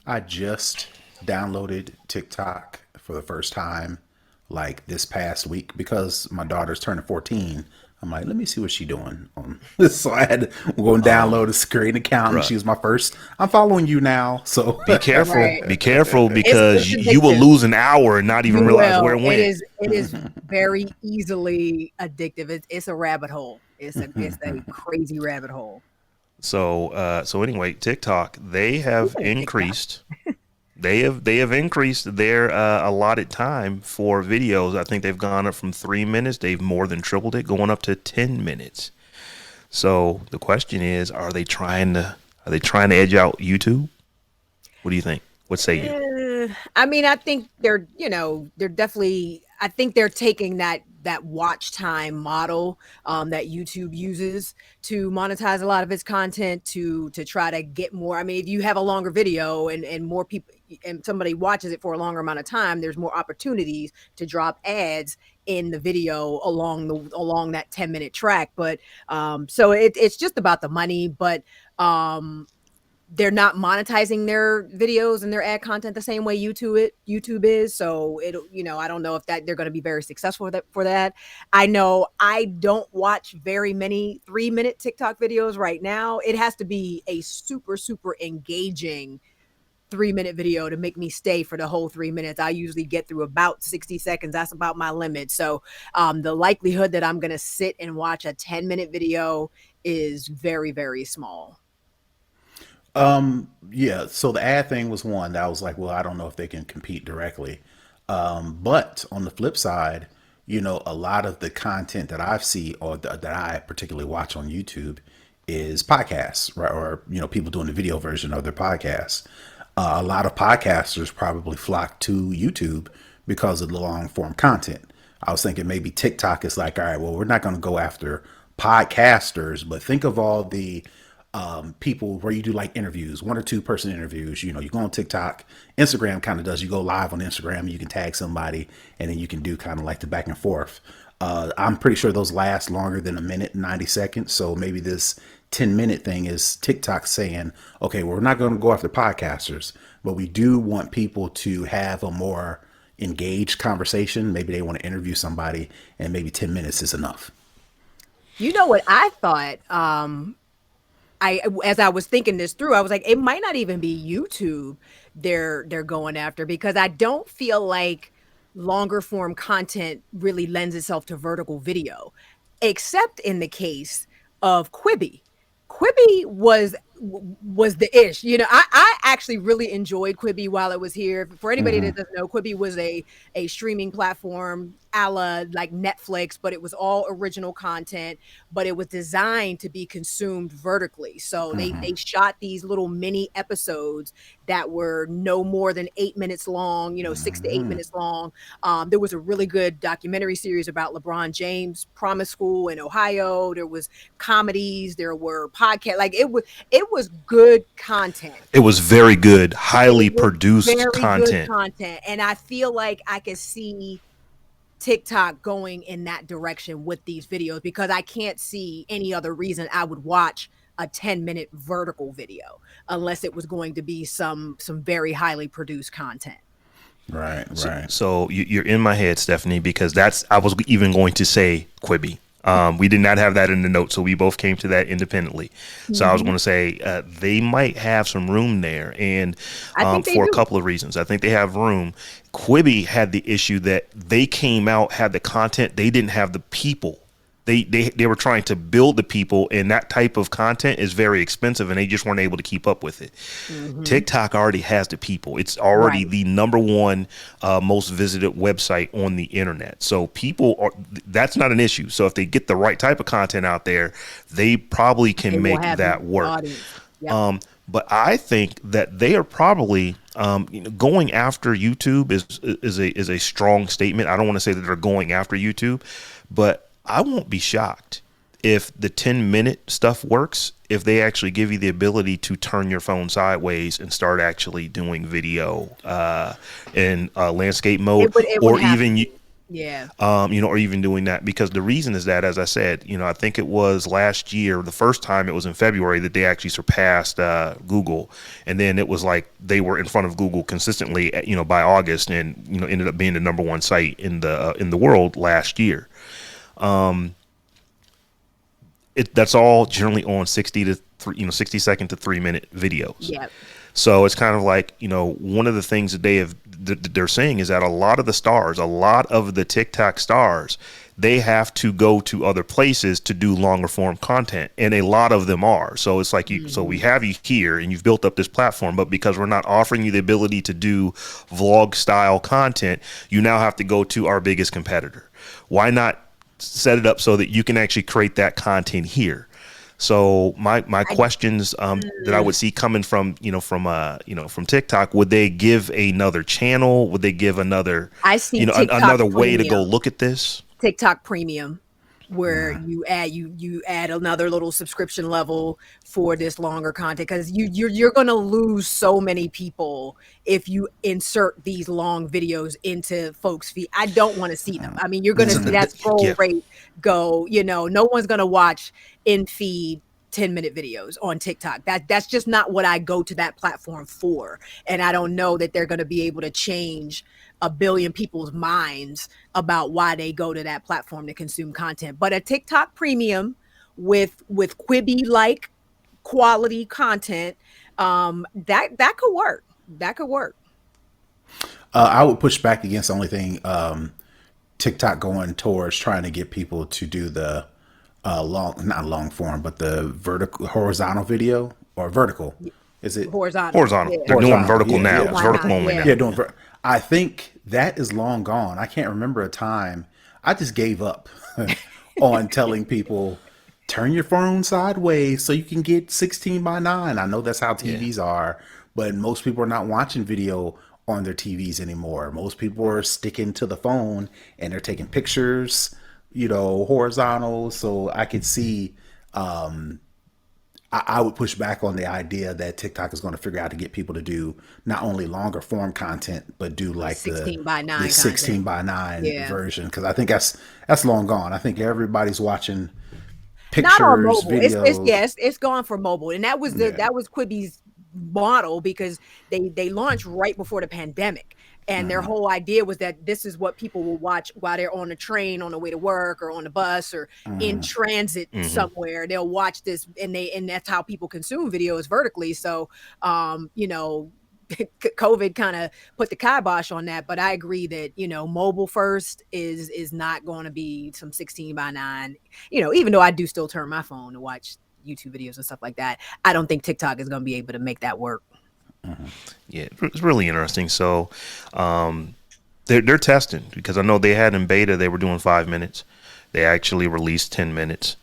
I just downloaded TikTok for the first time like this past week because my daughter's turning 14. I'm like, let me see what she's doing on this. So I had to go and download a screen account, and Bruh, she was my first. I'm following you now. So be careful. Right. Be careful It's because you will addictive. lose an hour and not even You realize where will. it went. It is very easily addictive. It's a rabbit hole. It's a crazy rabbit hole. So anyway, TikTok, they have Speaking of TikTok, increased. They have increased their allotted time for videos. I think they've gone up from 3 minutes. They've more than tripled it, going up to 10 minutes. So the question is, are they trying to edge out YouTube? What do you think? What say you? I mean, I think they're definitely. I think they're taking that watch time model that YouTube uses to monetize a lot of its content to try to get more. I mean, if you have a longer video and more people and somebody watches it for a longer amount of time, there's more opportunities to drop ads in the video along that 10-minute track. But so it's just about the money, but um they're not monetizing their videos and their ad content the same way YouTube is. So I don't know if that they're going to be very successful for that. I know I don't watch very many 3-minute TikTok videos right now. It has to be a super, super engaging 3-minute video to make me stay for the whole 3 minutes. I usually get through about 60 seconds. That's about my limit. So the likelihood that I'm going to sit and watch a 10-minute video is very, very small. yeah. So the ad thing was one that I was like, well, I don't know if they can compete directly. But on the flip side, a lot of the content that I've seen or that I particularly watch on YouTube is podcasts, right? Or, people doing the video version of their podcasts. A lot of podcasters probably flock to YouTube because of the long form content. I was thinking maybe TikTok is like, all right, well, we're not going to go after podcasters, but think of all the people where you do like interviews, 1 or 2 person interviews. You go on TikTok, Instagram kind of does. You go live on Instagram, you can tag somebody, and then you can do kind of like the back and forth. I'm pretty sure those last longer than a minute and 90 seconds. So maybe this 10-minute thing is TikTok saying, okay, well, we're not going to go after podcasters, but we do want people to have a more engaged conversation. Maybe they want to interview somebody, and maybe 10 minutes is enough. You know what I thought? I As I was thinking this through, I was like, it might not even be YouTube they're going after, because I don't feel like longer form content really lends itself to vertical video, except in the case of Quibi. Quibi was the ish. I actually really enjoyed Quibi while it was here. For anybody that doesn't know, Quibi was a streaming platform a la like Netflix, but it was all original content, but it was designed to be consumed vertically. So they shot these little mini episodes that were no more than 8 minutes long, 6 to 8 minutes long. There was a really good documentary series about LeBron James' promise school in Ohio. There was comedies, there were podcasts. Like it was good content. It was very good, It highly was produced very good content. content. And I feel like I could see TikTok going in that direction with these videos, because I can't see any other reason I would watch a 10-minute vertical video unless it was going to be some very highly produced content. Right, So, right. so you're in my head, Stephanie, because I was even going to say Quibi. We did not have that in the notes, so we both came to that independently. So I was Mhm. going to say they might have some room there, and I think they for a do. couple of reasons, I think they have room. Quibi had the issue that they came out, had the content, they didn't have the people. They were trying to build the people, and that type of content is very expensive, and they just weren't able to keep up with it. Mhm. TikTok already has the people. It's already Right. the number one most visited website on the internet. So that's not an issue. So if they get the right type of content out there, they probably They can will make have that the work. audience. Yep. But I think that they are probably going after YouTube is a strong statement. I don't want to say that they're going after YouTube, but I won't be shocked if the 10-minute stuff works, if they actually give you the ability to turn your phone sideways and start actually doing video in landscape mode, It would or have even to. Yeah. Or even doing that, because the reason is that, as I said, I think it was last year, the first time it was in February that they actually surpassed Google, and then it was like they were in front of Google consistently, by August, and ended up being the number one site in the world last year. That's all generally on 60-second to 3-minute videos. Yeah. So it's kind of like, one of the things that they're saying is that a lot of the TikTok stars, they have to go to other places to do longer form content, and a lot of them are. So it's like so we have you here and you've built up this platform, but because we're not offering you the ability to do vlog style content, you now have to go to our biggest competitor. Why not set it up so that you can actually create that content here? So my questions that I would see coming from TikTok, would they give another channel? Would they give another another way to go look at this? TikTok Premium, where you add another little subscription level for this longer content, because you're going to lose so many people if you insert these long videos into folks' feed. I don't want to see them. I mean, you're going to see that scroll rate go. No one's going to watch in feed 10-minute videos on TikTok. That's just not what I go to that platform for. And I don't know that they're going to be able to change a billion people's minds about why they go to that platform to consume content. But a TikTok Premium with Quibi like quality content, that could work. That could work. I would push back against the only thing TikTok going towards trying to get people to do the not long form, but the horizontal video, or vertical. Is it horizontal? Yeah. They're doing vertical now. Yeah. It's vertical only now. Yeah, I think that is long gone. I can't remember a time. I just gave up on telling people, turn your phone sideways so you can get 16:9. I know that's how TVs are, but most people are not watching video on their TVs anymore. Most people are sticking to the phone and they're taking pictures, horizontal. So I could see, I would push back on the idea that TikTok is going to figure out to get people to do not only longer form content, but do like the 16:9 version. Because I think that's long gone. I think everybody's watching pictures, not on mobile. Videos. It's gone for mobile, and that was Quibi's model, because they launched right before the pandemic. And their whole idea was that this is what people will watch while they're on a train on the way to work, or on the bus, or in transit somewhere. They'll watch this, and that's how people consume videos vertically. So, COVID kind of put the kibosh on that. But I agree that, mobile first is not going to be some 16:9. Even though I do still turn my phone to watch YouTube videos and stuff like that, I don't think TikTok is going to be able to make that work. Yeah, it's really interesting. So they're testing, because I know they had in beta, they were doing 5 minutes. They actually released 10 minutes.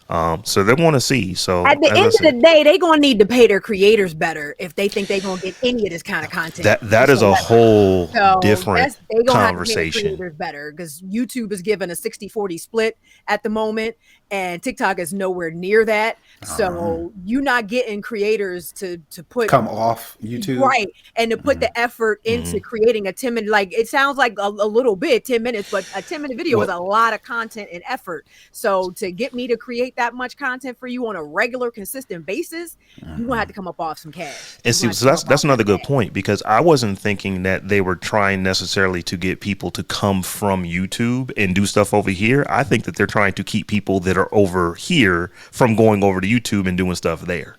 So they want to see. So at the end of the day, they're going to need to pay their creators better if they think they're going to get any of this kind of content. That is a whole different conversation. Have to pay creators better, because YouTube is given a 60-40 split at the moment, and TikTok is nowhere near that. So you're not getting creators to come off YouTube, right, and to put the effort into creating a 10-minute. Like, it sounds like a little bit, 10 minutes, but a 10-minute video is a lot of content and effort. So to get me to create that much content for you on a regular, consistent basis, you're gonna have to come up off some cash. And see, so that's another good point, because I wasn't thinking that they were trying necessarily to get people to come from YouTube and do stuff over here. I think that they're trying to keep people that are over here from going over to YouTube and doing stuff there.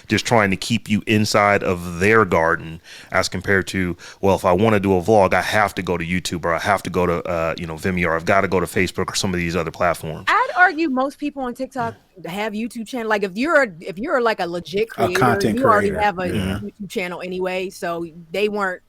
Just trying to keep you inside of their garden, as compared to, well, if I want to do a vlog, I have to go to YouTube, or I have to go to Vimeo, or I've got to go to Facebook, or some of these other platforms. I'd argue most people on TikTok have YouTube channel. Like, if you're like a legit creator, you already have a YouTube channel anyway. So they weren't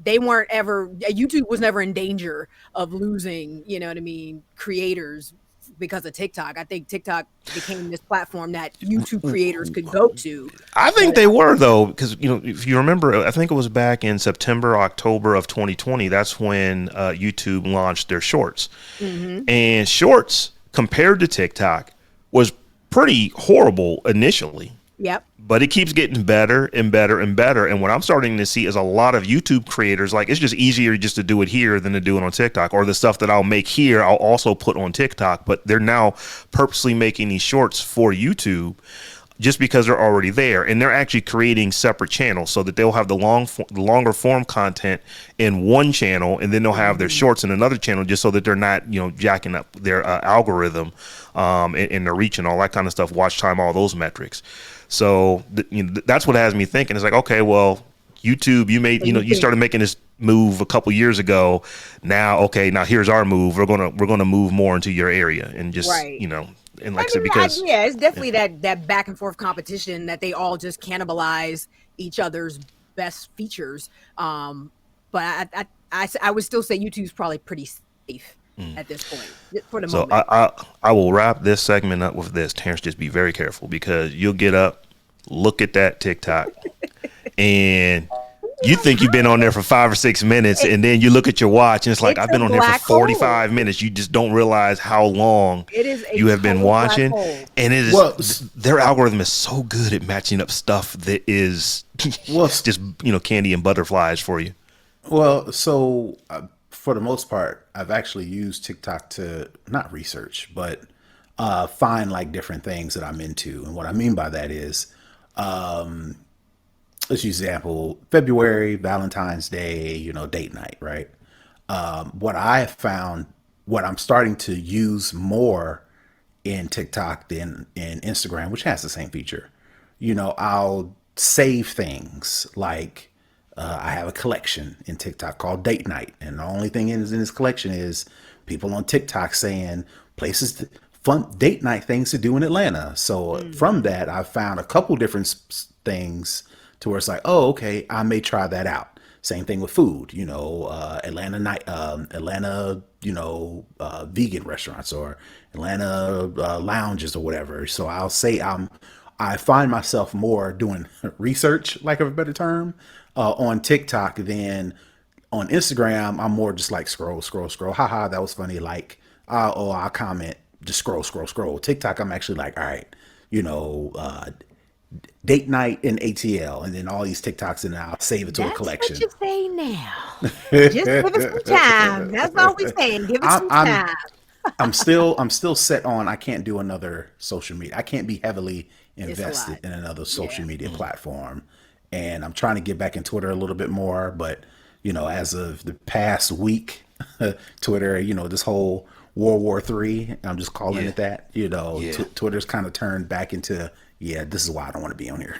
ever, YouTube was never in danger of losing, creators because of TikTok. I think TikTok became this platform that YouTube creators could go to. I think they were, though, because if you remember, I think it was back in September, October of 2020. That's when YouTube launched their Shorts, and Shorts compared to TikTok was pretty horrible initially. Yep. but it keeps getting better and better and better. And what I'm starting to see is a lot of YouTube creators, like, it's just easier just to do it here than to do it on TikTok, or the stuff that I'll make here, I'll also put on TikTok, but they're now purposely making these shorts for YouTube just because they're already there, and they're actually creating separate channels so that they'll have the longer form content in one channel, and then they'll have their shorts in another channel, just so that they're not, jacking up their algorithm, and their reach and all that kind of stuff, watch time, all those metrics. So that's what has me thinking. It's like, okay, well, YouTube, you started making this move a couple years ago. Now here's our move. We're gonna move more into your area, and just Right. And like I said, because it's definitely that back and forth competition that they all just cannibalize each other's best features. But I would still say YouTube's probably pretty safe at this point for the so moment. I will wrap this segment up with this. Terrance, just be very careful, because you'll get up, look at that TikTok, and you think you've been on there for 5 or 6 minutes, and then you look at your watch and it's like, It's I've been a on here for black 45 hole. minutes. You just don't realize how long It is a you have been total black watching. hole. And it is, Well, their algorithm is so good at matching up stuff that is Well, just, candy and butterflies for you. Well, so for the most part, I've actually used TikTok to not research, but find like different things that I'm into. And what I mean by that is, let's use example, February, Valentine's Day, date night, right? What I have found, what I'm starting to use more in TikTok than in Instagram, which has the same feature. I'll save things like I have a collection in TikTok called Date Night, and the only thing in this collection is people on TikTok saying fun date night things to do in Atlanta. So from that, I've found a couple different things to where it's like, oh, okay, I may try that out. Same thing with food, Atlanta night, Atlanta, vegan restaurants, or Atlanta lounges or whatever. So I'll say I find myself more doing research, like of a better term, on TikTok than on Instagram. I'm more just like scroll, scroll, scroll. Haha, that was funny. Like, I'll comment, just scroll, scroll, scroll. TikTok, I'm actually like, all right, date night in ATL, and then all these TikToks, and I'll save it to a That's collection. what you say now. Just give us some time. That's all we're saying. Give us some I'm time. I'm still set on, I can't do another social media. I can't be heavily It's a invested lot. in another social Yeah. media platform. And I'm trying to get back in Twitter a little bit more, but as of the past week, Twitter, this whole World War III, I'm just calling Yeah. it that. Yeah. Twitter's kind of turned back into, yeah, this is why I don't want to be on here.